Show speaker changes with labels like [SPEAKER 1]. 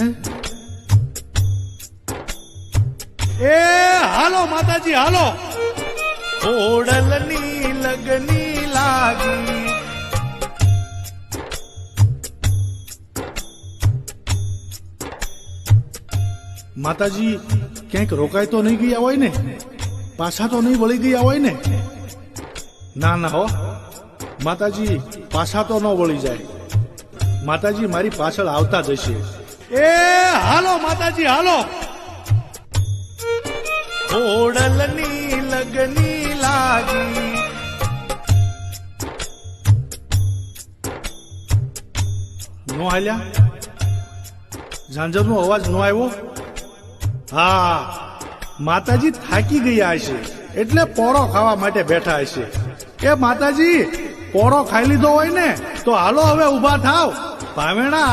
[SPEAKER 1] એ હાલો માતાજી હાલો, ઓડલની લગની લાગી. માતાજી ક્યાંક રોકાય તો નહીં ગયા હોય ને, પાછા તો નહીં વળી ગયા હોય ને? ના ના હો માતાજી, પાછા તો ન વળી જાય. માતાજી મારી પાછળ આવતા જ હશે. એ હાલો માતાજી હાલો, ઓડલની લગની લાગી. નો હાલ્યા? ઝાંઝરનો અવાજ નો આવ્યો? હા, માતાજી થાકી ગયા હશે એટલે પોળો ખાવા માટે બેઠા હશે. એ માતાજી, પોળો ખાઈ લીધો હોય ને તો હાલો હવે ઉભા થાવ. ભાવેણા